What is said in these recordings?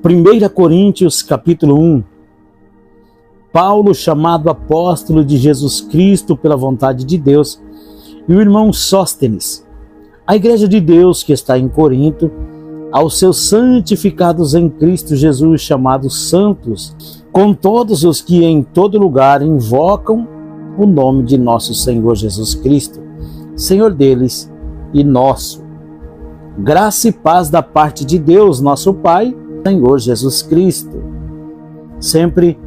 1 Coríntios capítulo 1. Paulo, chamado apóstolo de Jesus Cristo pela vontade de Deus, e o irmão Sóstenes, a igreja de Deus que está em Corinto, aos seus santificados em Cristo Jesus, chamados santos, com todos os que em todo lugar invocam o nome de nosso Senhor Jesus Cristo, Senhor deles e nosso. Graça e paz da parte de Deus, nosso Pai, Senhor Jesus Cristo. Sempre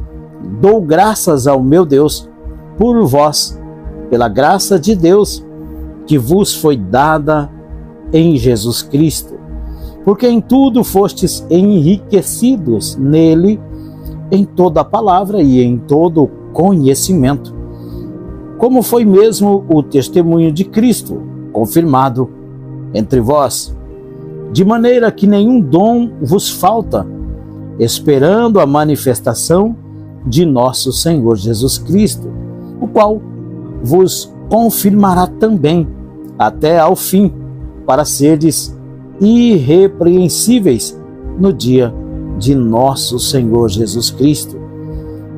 dou graças ao meu Deus por vós, pela graça de Deus que vos foi dada em Jesus Cristo, porque em tudo fostes enriquecidos nele, em toda a palavra e em todo conhecimento, como foi mesmo o testemunho de Cristo, confirmado entre vós, de maneira que nenhum dom vos falta, esperando a manifestação de nosso Senhor Jesus Cristo, o qual vos confirmará também até ao fim, para serdes irrepreensíveis no dia de nosso Senhor Jesus Cristo.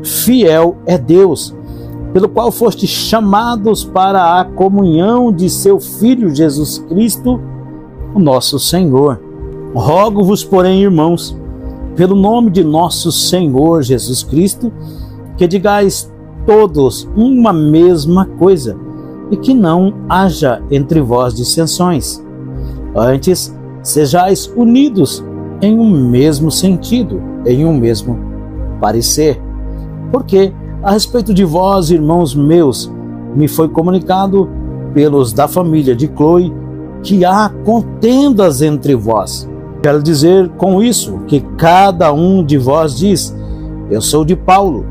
Fiel é Deus, pelo qual fostes chamados para a comunhão de seu Filho Jesus Cristo, o nosso Senhor. Rogo-vos, porém, irmãos, pelo nome de nosso Senhor Jesus Cristo, que digais todos uma mesma coisa, e que não haja entre vós dissensões. Antes, sejais unidos em um mesmo sentido, em um mesmo parecer. Porque, a respeito de vós, irmãos meus, me foi comunicado pelos da família de Cloe que há contendas entre vós. Quero dizer com isso que cada um de vós diz: eu sou de Paulo,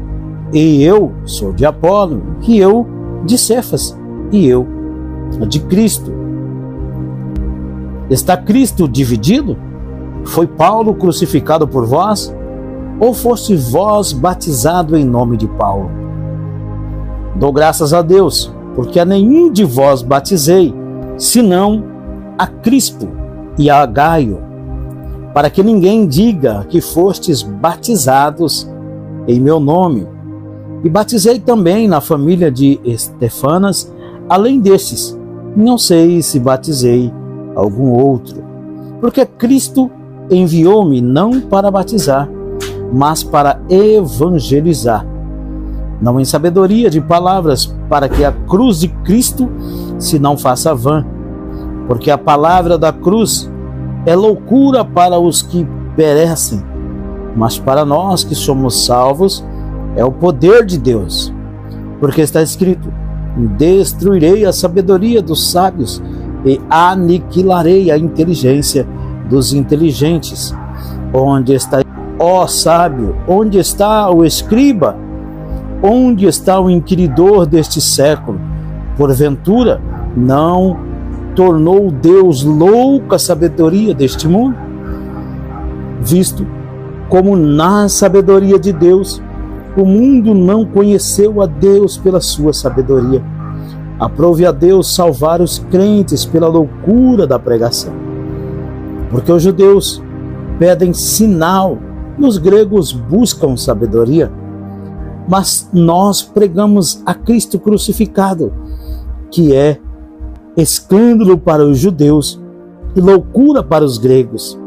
e eu sou de Apolo, e eu de Cefas, e eu de Cristo. Está Cristo dividido? Foi Paulo crucificado por vós? Ou foste vós batizado em nome de Paulo? Dou graças a Deus, porque a nenhum de vós batizei, senão a Crispo e a Gaio, para que ninguém diga que fostes batizados em meu nome. E batizei também na família de Estefanas, além destes, não sei se batizei algum outro, porque Cristo enviou-me não para batizar, mas para evangelizar, não em sabedoria de palavras, para que a cruz de Cristo se não faça vã, porque a palavra da cruz é loucura para os que perecem, mas para nós que somos salvos é o poder de Deus. Porque está escrito: destruirei a sabedoria dos sábios e aniquilarei a inteligência dos inteligentes. Onde está, ó sábio? Onde está o escriba? Onde está o inquiridor deste século? Porventura, não tornou Deus louca a sabedoria deste mundo? Visto como na sabedoria de Deus, o mundo não conheceu a Deus pela sua sabedoria. Aprove a Deus salvar os crentes pela loucura da pregação. Porque os judeus pedem sinal e os gregos buscam sabedoria. Mas nós pregamos a Cristo crucificado, que é escândalo para os judeus e loucura para os gregos.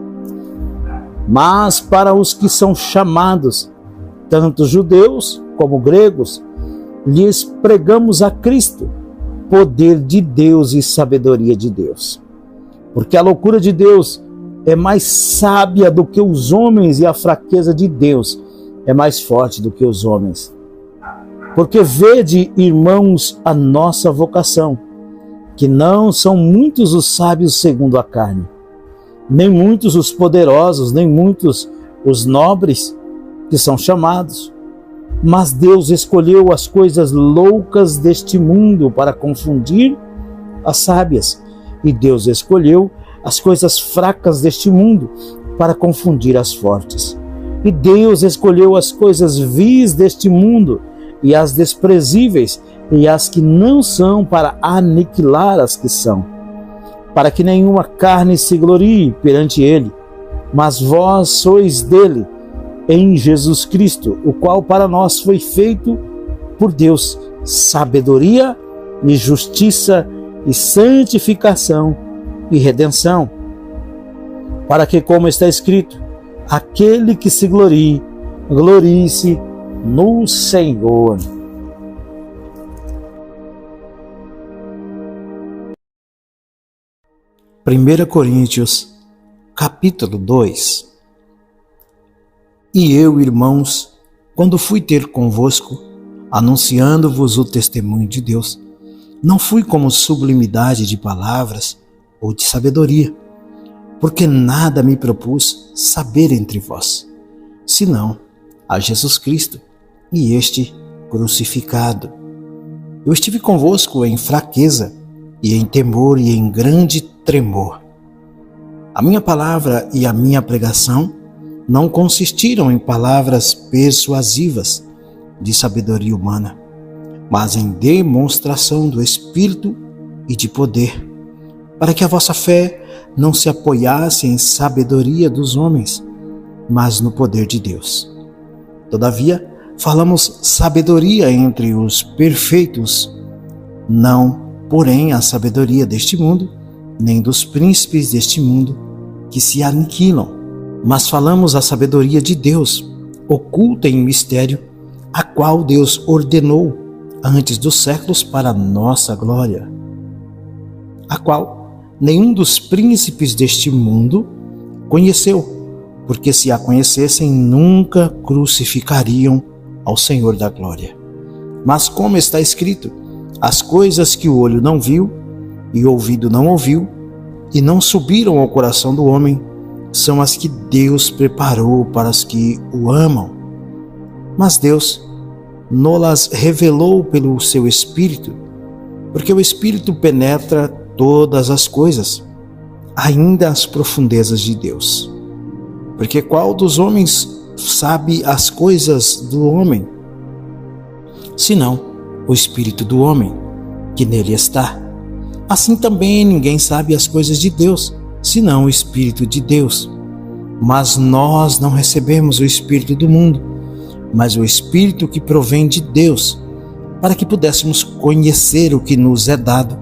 Mas para os que são chamados, tanto judeus como gregos, lhes pregamos a Cristo, poder de Deus e sabedoria de Deus. Porque a loucura de Deus é mais sábia do que os homens, e a fraqueza de Deus é mais forte do que os homens. Porque vede, irmãos, a nossa vocação, que não são muitos os sábios segundo a carne, nem muitos os poderosos, nem muitos os nobres que são chamados. Mas Deus escolheu as coisas loucas deste mundo para confundir as sábias, e Deus escolheu as coisas fracas deste mundo para confundir as fortes. E Deus escolheu as coisas vis deste mundo e as desprezíveis e as que não são, para aniquilar as que são, para que nenhuma carne se glorie perante ele. Mas vós sois dele, em Jesus Cristo, o qual para nós foi feito por Deus sabedoria e justiça e santificação e redenção, para que, como está escrito, aquele que se glorie, glorie-se no Senhor. Primeira Coríntios, capítulo 2. E eu, irmãos, quando fui ter convosco, anunciando-vos o testemunho de Deus, não fui como sublimidade de palavras ou de sabedoria, porque nada me propus saber entre vós, senão a Jesus Cristo e este crucificado. Eu estive convosco em fraqueza e em temor e em grande tremor. A minha palavra e a minha pregação não consistiram em palavras persuasivas de sabedoria humana, mas em demonstração do Espírito e de poder, para que a vossa fé não se apoiasse em sabedoria dos homens, mas no poder de Deus. Todavia, falamos sabedoria entre os perfeitos, não, porém, a sabedoria deste mundo, nem dos príncipes deste mundo, que se aniquilam, mas falamos a sabedoria de Deus, oculta em mistério, a qual Deus ordenou antes dos séculos para nossa glória, a qual nenhum dos príncipes deste mundo conheceu, porque se a conhecessem nunca crucificariam ao Senhor da glória. Mas como está escrito, as coisas que o olho não viu e o ouvido não ouviu e não subiram ao coração do homem, são as que Deus preparou para os que o amam. Mas Deus nos-las revelou pelo seu Espírito, porque o Espírito penetra todas as coisas, ainda as profundezas de Deus. Porque qual dos homens sabe as coisas do homem, senão o Espírito do homem, que nele está? Assim também ninguém sabe as coisas de Deus, senão o Espírito de Deus. Mas nós não recebemos o Espírito do mundo, mas o Espírito que provém de Deus, para que pudéssemos conhecer o que nos é dado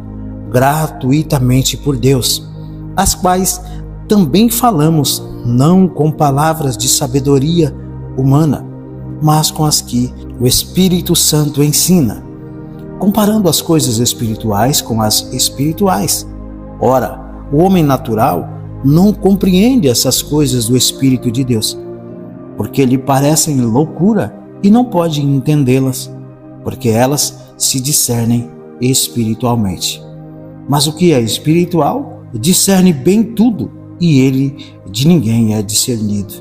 gratuitamente por Deus, as quais também falamos, não com palavras de sabedoria humana, mas com as que o Espírito Santo ensina, comparando as coisas espirituais com as espirituais. Ora, o homem natural não compreende essas coisas do Espírito de Deus, porque lhe parecem loucura e não pode entendê-las, porque elas se discernem espiritualmente. Mas o que é espiritual discerne bem tudo, e ele de ninguém é discernido.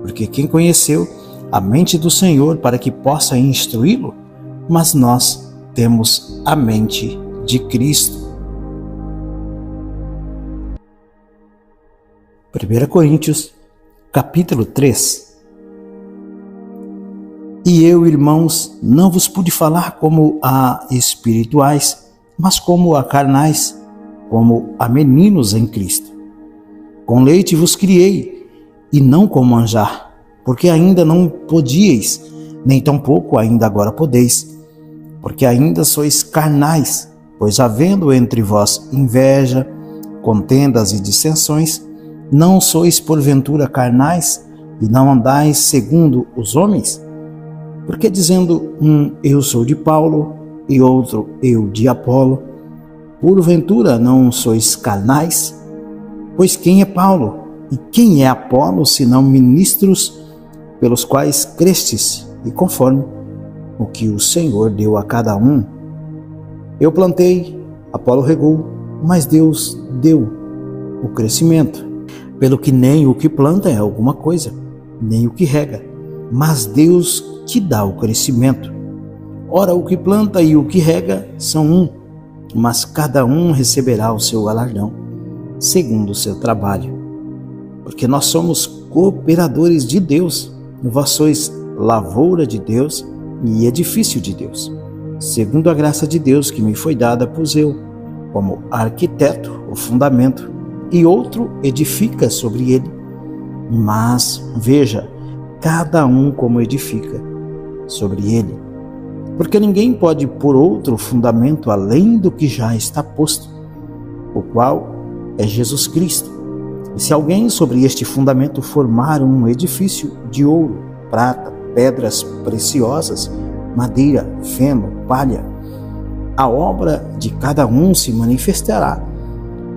Porque quem conheceu a mente do Senhor para que possa instruí-lo? Mas nós temos a mente de Cristo. 1 Coríntios, capítulo 3. E eu, irmãos, não vos pude falar como a espirituais, mas como a carnais, como a meninos em Cristo. Com leite vos criei, e não com manjar, porque ainda não podíeis, nem tampouco ainda agora podeis, porque ainda sois carnais, pois havendo entre vós inveja, contendas e dissensões, não sois porventura carnais, e não andais segundo os homens? Porque dizendo um, eu sou de Paulo, e outro, eu de Apolo, porventura não sois carnais? Pois quem é Paulo e quem é Apolo, senão ministros pelos quais crestes, e conforme o que o Senhor deu a cada um? Eu plantei, Apolo regou, mas Deus deu o crescimento. Pelo que nem o que planta é alguma coisa, nem o que rega, mas Deus que dá o crescimento. Ora, o que planta e o que rega são um, mas cada um receberá o seu galardão, segundo o seu trabalho. Porque nós somos cooperadores de Deus, vós sois lavoura de Deus e edifício de Deus, segundo a graça de Deus que me foi dada, pus eu, como arquiteto, o fundamento, e outro edifica sobre ele. Mas, veja, cada um como edifica sobre ele. Porque ninguém pode pôr outro fundamento além do que já está posto, o qual é Jesus Cristo. E se alguém sobre este fundamento formar um edifício de ouro, prata, pedras preciosas, madeira, feno, palha, a obra de cada um se manifestará.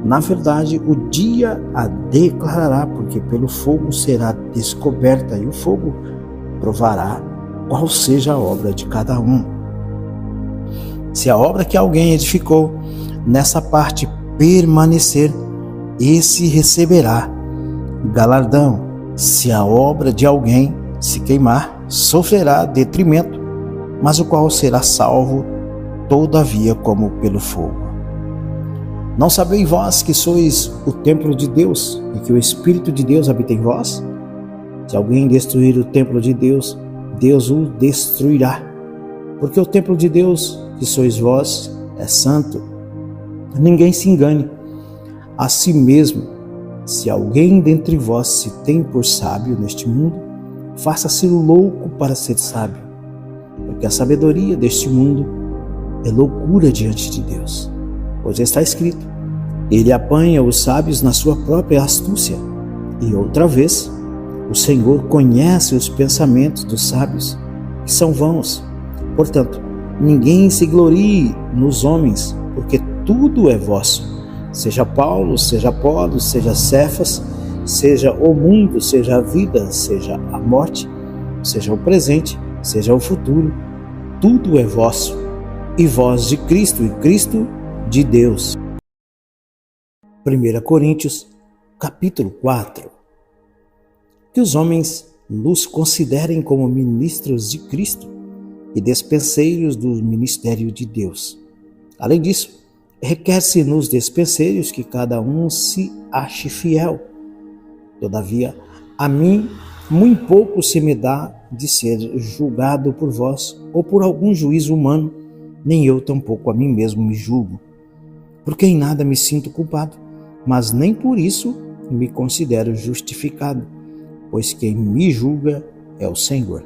Na verdade, o dia a declarará, porque pelo fogo será descoberta, e o fogo provará qual seja a obra de cada um. Se a obra que alguém edificou nessa parte permanecer, esse receberá galardão. Se a obra de alguém se queimar, sofrerá detrimento, mas o qual será salvo, todavia, como pelo fogo. Não sabeis vós que sois o templo de Deus e que o Espírito de Deus habita em vós? Se alguém destruir o templo de Deus, Deus o destruirá. Porque o templo de Deus, que sois vós, é santo. Ninguém se engane a si mesmo. Se alguém dentre vós se tem por sábio neste mundo, faça-se louco para ser sábio. Porque a sabedoria deste mundo é loucura diante de Deus. Pois está escrito: ele apanha os sábios na sua própria astúcia. E outra vez, o Senhor conhece os pensamentos dos sábios, que são vãos. Portanto, ninguém se glorie nos homens, porque tudo é vosso. Seja Paulo, seja Apolo, seja Cefas, seja o mundo, seja a vida, seja a morte, seja o presente, seja o futuro, tudo é vosso. E vós de Cristo, e Cristo de Deus. 1 Coríntios, capítulo 4. Que os homens nos considerem como ministros de Cristo e despenseiros do ministério de Deus. Além disso, requer-se nos despenseiros que cada um se ache fiel. Todavia, a mim muito pouco se me dá de ser julgado por vós ou por algum juízo humano, nem eu tampouco a mim mesmo me julgo. Porque em nada me sinto culpado, mas nem por isso me considero justificado, pois quem me julga é o Senhor.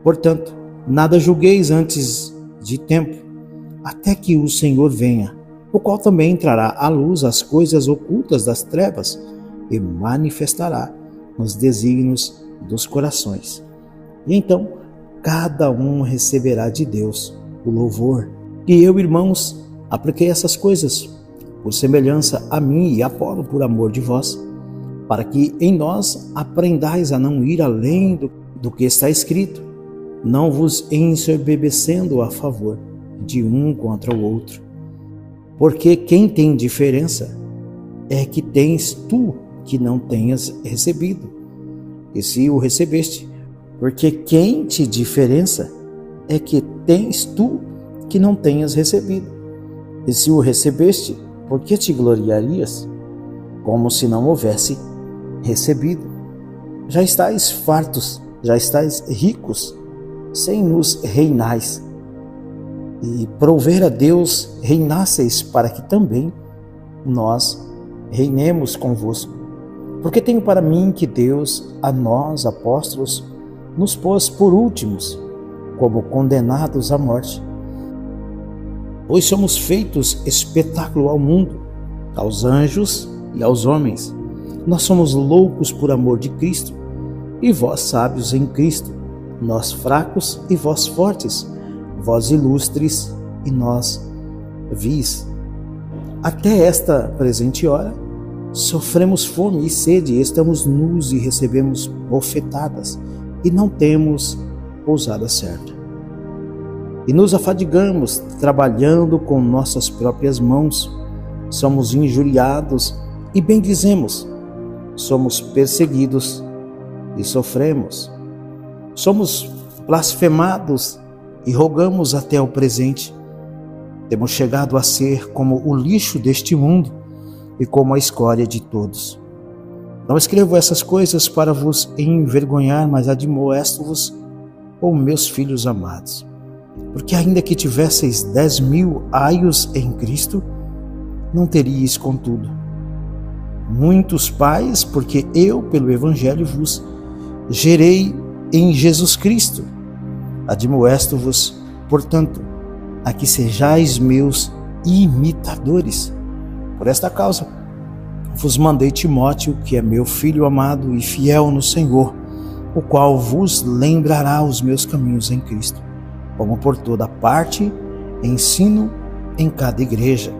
Portanto, nada julgueis antes de tempo, até que o Senhor venha, o qual também trará à luz as coisas ocultas das trevas e manifestará os desígnios dos corações. E então, cada um receberá de Deus o louvor. E eu, irmãos, apliquei essas coisas por semelhança a mim e a Apolo por amor de vós, para que em nós aprendais a não ir além do que está escrito, não vos ensoberbecendo a favor de um contra o outro. Porque quem tem diferença é que tens tu que não tenhas recebido, e se o recebeste, porque quem te diferença é que tens tu que não tenhas recebido. E se o recebeste, por que te gloriarias, como se não houvesse recebido? Já estáis fartos, já estáis ricos, sem nos reinais. E prover a Deus reinasseis, para que também nós reinemos convosco. Porque tenho para mim que Deus, a nós, apóstolos, nos pôs por últimos, como condenados à morte. Pois somos feitos espetáculo ao mundo, aos anjos e aos homens. Nós somos loucos por amor de Cristo, e vós sábios em Cristo, nós fracos e vós fortes, vós ilustres e nós vis. Até esta presente hora, sofremos fome e sede, estamos nus e recebemos bofetadas, e não temos pousada certa. E nos afadigamos, trabalhando com nossas próprias mãos. Somos injuriados e bendizemos. Somos perseguidos e sofremos. Somos blasfemados e rogamos até o presente. Temos chegado a ser como o lixo deste mundo e como a escória de todos. Não escrevo essas coisas para vos envergonhar, mas admoesto-vos como meus filhos amados. Porque ainda que tivesseis 10.000 aios em Cristo, não teríeis contudo muitos pais, porque eu, pelo Evangelho, vos gerei em Jesus Cristo. Admoesto-vos, portanto, a que sejais meus imitadores. Por esta causa, vos mandei Timóteo, que é meu filho amado e fiel no Senhor, o qual vos lembrará os meus caminhos em Cristo, como por toda parte ensino em cada igreja.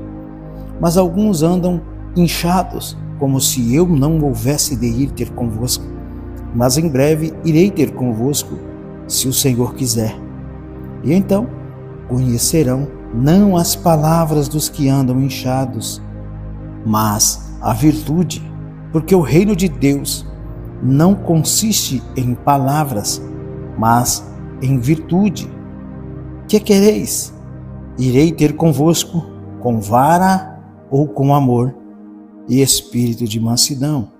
Mas alguns andam inchados, como se eu não houvesse de ir ter convosco. Mas em breve irei ter convosco, se o Senhor quiser. E então conhecerão não as palavras dos que andam inchados, mas a virtude, porque o reino de Deus não consiste em palavras, mas em virtude. Que quereis? Irei ter convosco com vara ou com amor e espírito de mansidão,